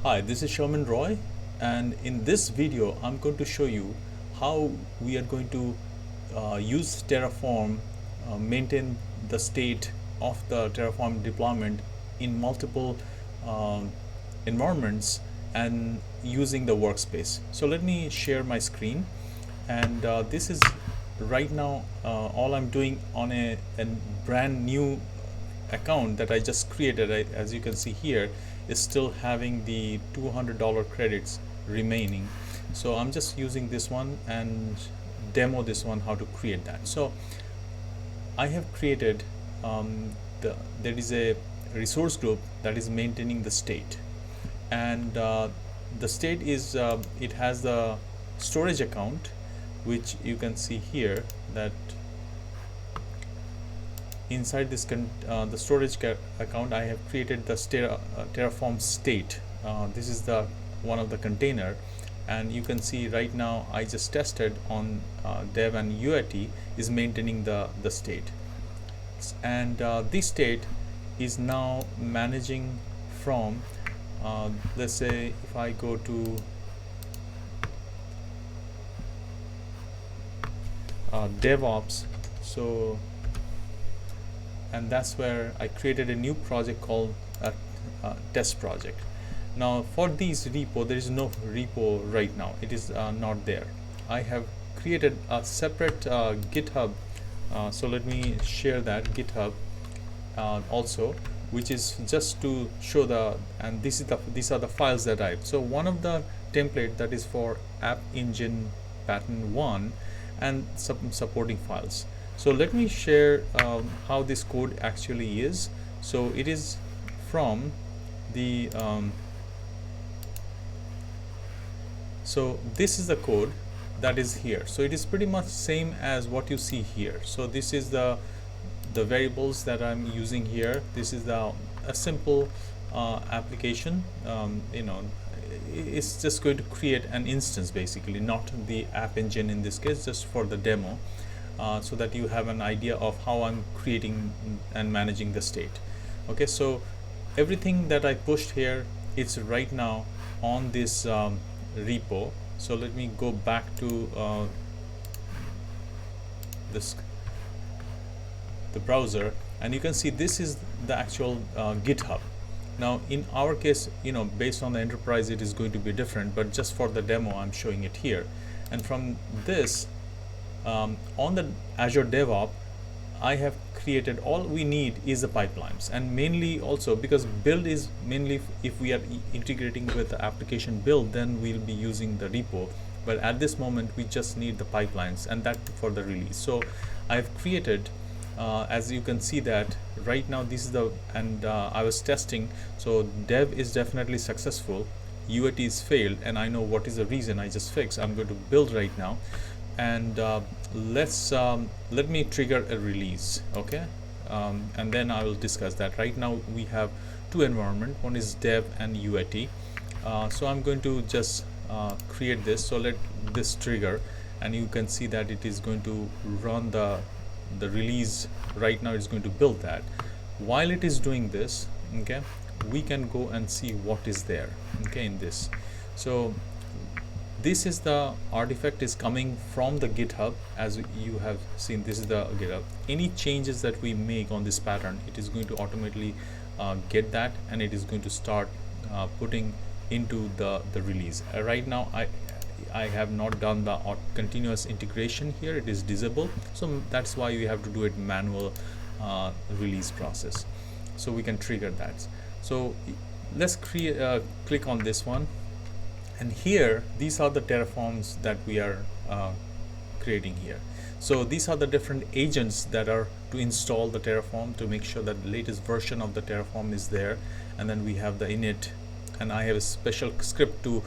Hi, this is Sherman Roy, and in this video I'm going to show you how we are going to use Terraform, maintain the state of the Terraform deployment in multiple um environments and using the workspace. So let me share my screen, and this is right now all I'm doing on a brand new account that I just created. As you can see here, is still having the $200 credits remaining. So I'm just using this one and demo this one how to create that. So I have created there is a resource group that is maintaining the state, and the state is it has the storage account, which you can see here that inside this the storage account I have created the Terraform state. This is the one of the container, and you can see right now I just tested on dev and UAT is maintaining the state, and this state is now managing from let's say if I go to DevOps, so and that's where I created a new project called a test project. Now for these repo, there is no repo right now, it is not there. I have created a separate GitHub, so let me share that GitHub also, which is just to show and these are the files that so one of the template that is for app engine pattern 1 and some supporting files. So let me share how this code actually is. So it is from the so this is the code that is here. So it is pretty much same as what you see here. So this is the variables that I'm using here. This is a simple application. It's just going to create an instance, basically not the app engine in this case, just for the demo. So that you have an idea of how I'm creating and managing the state. Okay, so everything that I pushed here, it's right now on this repo. So let me go back to the browser, and you can see this is the actual GitHub. Now in our case, based on the enterprise it is going to be different, but just for the demo I'm showing it here. And from this on the Azure DevOps, I have created, all we need is the pipelines, and mainly also because build is mainly if we are integrating with the application build, then we'll be using the repo, but at this moment we just need the pipelines, and that for the release. So I've created as you can see that right now this is the I was testing, so dev is definitely successful, UAT is failed, and I know what is the reason. I just fixed. I'm going to build right now, and let me trigger a release. Okay, and then I will discuss that. Right now we have two environment, one is dev and UAT. So I'm going to just create this. So let this trigger, and you can see that it is going to run the release. Right now it's going to build that. While it is doing this, okay, we can go and see what is there, okay, in this. So this is the artifact is coming from the GitHub. As you have seen, this is the GitHub. Any changes that we make on this pattern, it is going to automatically get that, and it is going to start putting into the release. Right now I have not done the continuous integration here, it is disabled, so that's why we have to do it manual release process, so we can trigger that. So let's click on this one, and here these are the Terraforms that we are creating here. So these are the different agents that are to install the Terraform to make sure that the latest version of the Terraform is there, and then we have the init, and I have a special script to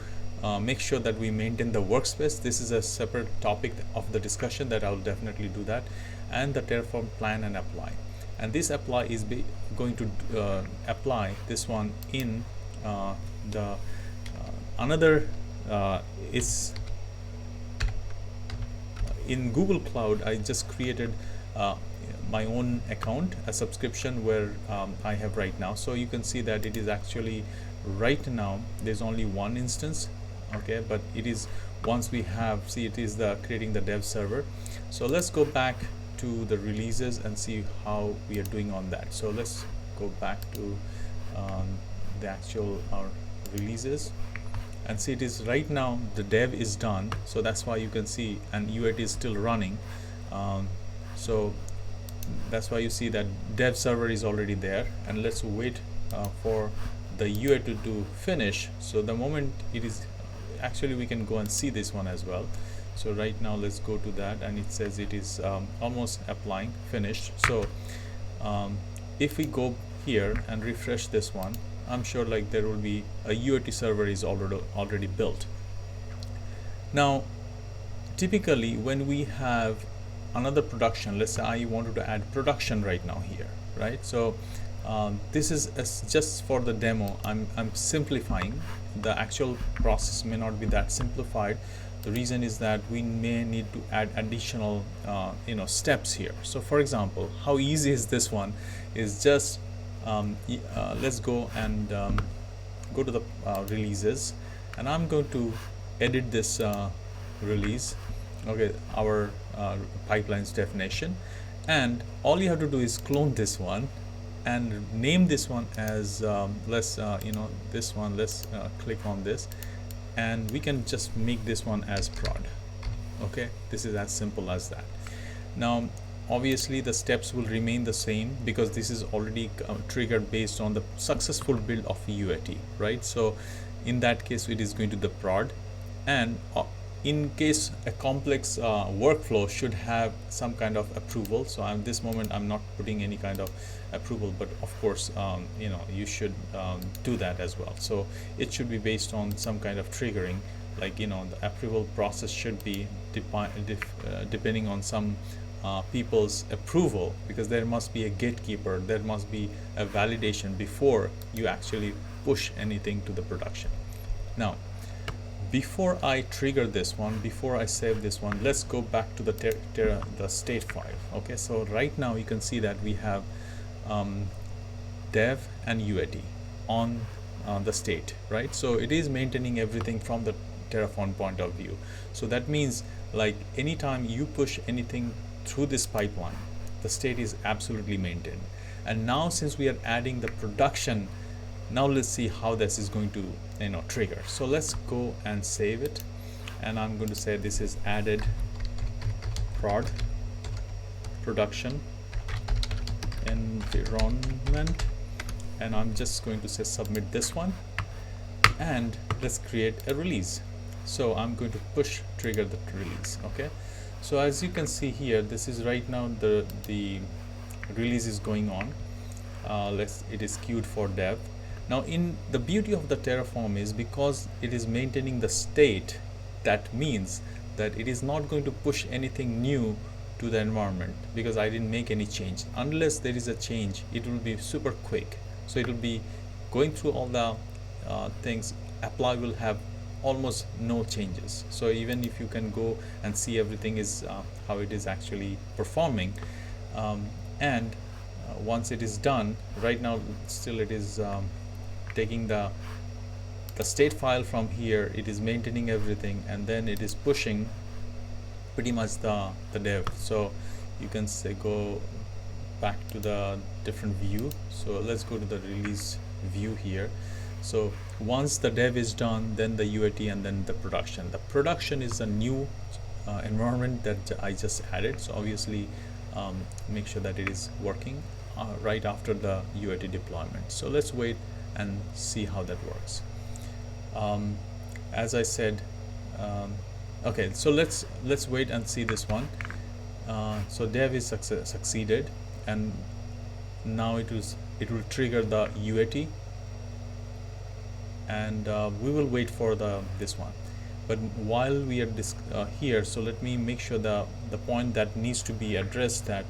make sure that we maintain the workspace. This is a separate topic of the discussion that I'll definitely do that, and the Terraform plan and apply. And this apply is going to apply this one in the another is in Google Cloud. I just created my own account, a subscription where I have right now. So you can see that it is actually right now there's only one instance, okay, but it is once we have, see, it is the creating the dev server. So let's go back to the releases and see how we are doing on that. So let's go back to the actual releases and see, it is right now the dev is done. So that's why you can see, and UAT is still running. So that's why you see that dev server is already there, and let's wait for the UAT to finish. So the moment it is, actually we can go and see this one as well. So right now let's go to that, and it says it is almost applying, finished. So if we go here and refresh this one, I'm sure like there will be a UAT server is already built. Now typically when we have another production, let's say I wanted to add production right now here, right? So this is just for the demo. I'm simplifying. The actual process may not be that simplified. The reason is that we may need to add additional steps here. So for example, how easy is this one? Is just let's go and go to the releases, and I'm going to edit this release, okay, our pipelines definition, and all you have to do is clone this one and name this one as let's this one, let's click on this, and we can just make this one as prod. Okay, this is as simple as that. Now obviously the steps will remain the same because this is already triggered based on the successful build of UAT, right? So in that case it is going to the prod, and in case a complex workflow should have some kind of approval. So at this moment I'm not putting any kind of approval, but of course you should do that as well. So it should be based on some kind of triggering, like the approval process should be depending on some people's approval, because there must be a gatekeeper, there must be a validation before you actually push anything to the production. Now before I trigger this one, before I save this one, let's go back to the state file. Okay, so right now you can see that we have dev and UAT on the state, right? So it is maintaining everything from the Terraform point of view. So that means like anytime you push anything through this pipeline, the state is absolutely maintained. And now since we are adding the production, now let's see how this is going to trigger. So let's go and save it, and I'm going to say this is added prod production environment, and I'm just going to say submit this one, and let's create a release. So I'm going to push trigger the release. Okay, so as you can see here, this is right now the release is going on. It is queued for dev. Now in the beauty of the Terraform is because it is maintaining the state, that means that it is not going to push anything new to the environment, because I didn't make any change. Unless there is a change, it will be super quick. So it will be going through all the things. Apply will have almost no changes. So even if you can go and see everything is how it is actually performing, and once it is done, right now still it is taking the state file from here, it is maintaining everything, and then it is pushing pretty much the dev. So you can say go back to the different view. So let's go to the release view here. So once the dev is done, then the UAT, and then the production. The production is a new environment that I just added. So obviously make sure that it is working right after the UAT deployment. So let's wait and see how that works. As I said, okay, so let's wait and see this one. So dev is succeeded, and now it will trigger the UAT, and we will wait for this one. But while we are here, so let me make sure the point that needs to be addressed, that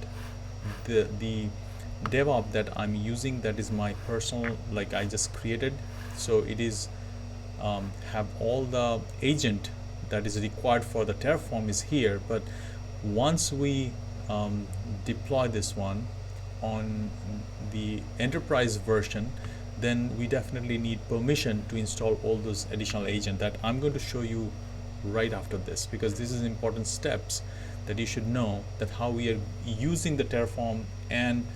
the DevOps that I'm using, that is my personal, like I just created. So it is have all the agent that is required for the Terraform is here. But once we deploy this one on the enterprise version, then we definitely need permission to install all those additional agents that I'm going to show you right after this, because this is important steps that you should know, that how we are using the Terraform and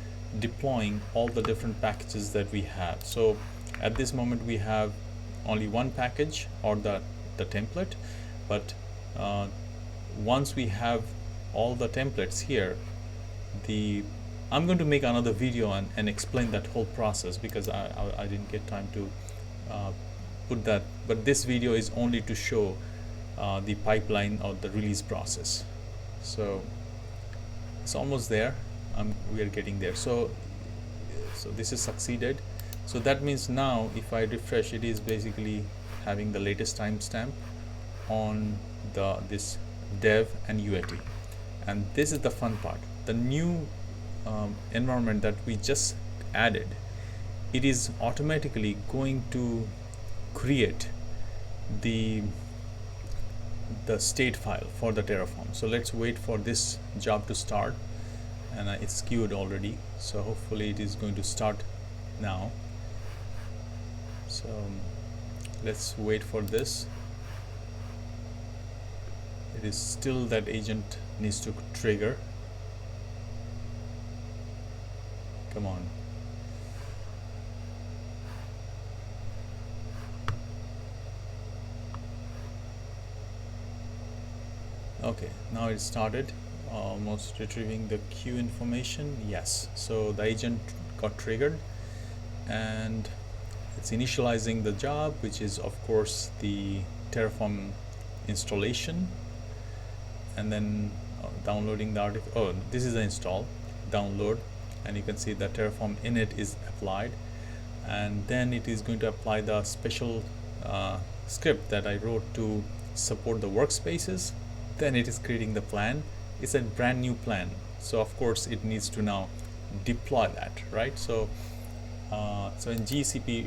deploying all the different packages that we have. So at this moment we have only one package, or the template, but once we have all the templates here, I'm going to make another video and explain that whole process, because I didn't get time to put that, but this video is only to show the pipeline or the release process. So it's almost there. We are getting there. So this is succeeded. So that means now if I refresh, it is basically having the latest timestamp on this dev and UAT. And this is the fun part. The new environment that we just added, it is automatically going to create the state file for the Terraform. So let's wait for this job to start, and it's queued already, so hopefully it is going to start now. So let's wait for this. It is still, that agent needs to trigger. Come on. Okay, now it started, almost retrieving the queue information. Yes, so the agent got triggered and it's initializing the job, which is of course the Terraform installation, and then downloading the this is the install, download, and you can see the Terraform init is applied, and then it is going to apply the special script that I wrote to support the workspaces. Then it is creating the plan. It's a brand new plan, so of course it needs to now deploy that, right? So so in GCP,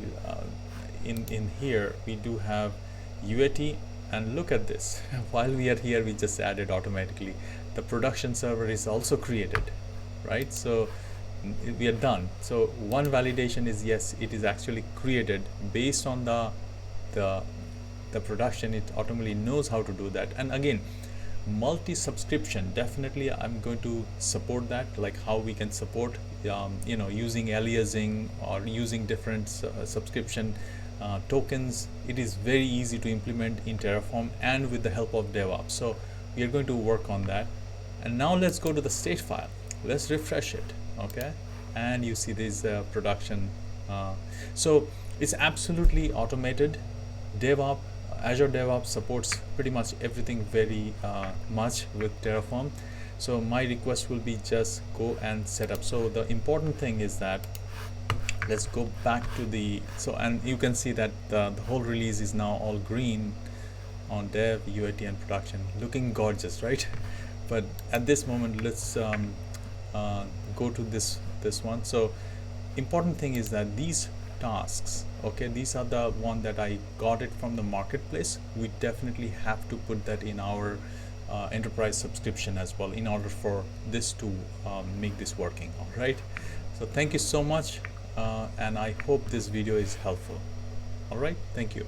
in here we do have UAT, and look at this. While we are here, we just added automatically the production server is also created, right? So we are done. So one validation is, yes, it is actually created based on the production. It automatically knows how to do that. And again, multi-subscription, definitely I'm going to support that, like how we can support using aliasing or using different subscription tokens. It is very easy to implement in Terraform and with the help of DevOps. So we are going to work on that. And now let's go to the state file. Let's refresh it. Okay, and you see this production. So it's absolutely automated. Azure DevOps supports pretty much everything very much with Terraform. So my request will be just go and set up. So the important thing is that let's go back to and you can see that the whole release is now all green on dev, UAT, and production, looking gorgeous, right? But at this moment, let's go to this one. So important thing is that these tasks, okay, these are the one that I got it from the marketplace. We definitely have to put that in our enterprise subscription as well, in order for this to make this working. All right, so thank you so much, and I hope this video is helpful. All right, thank you.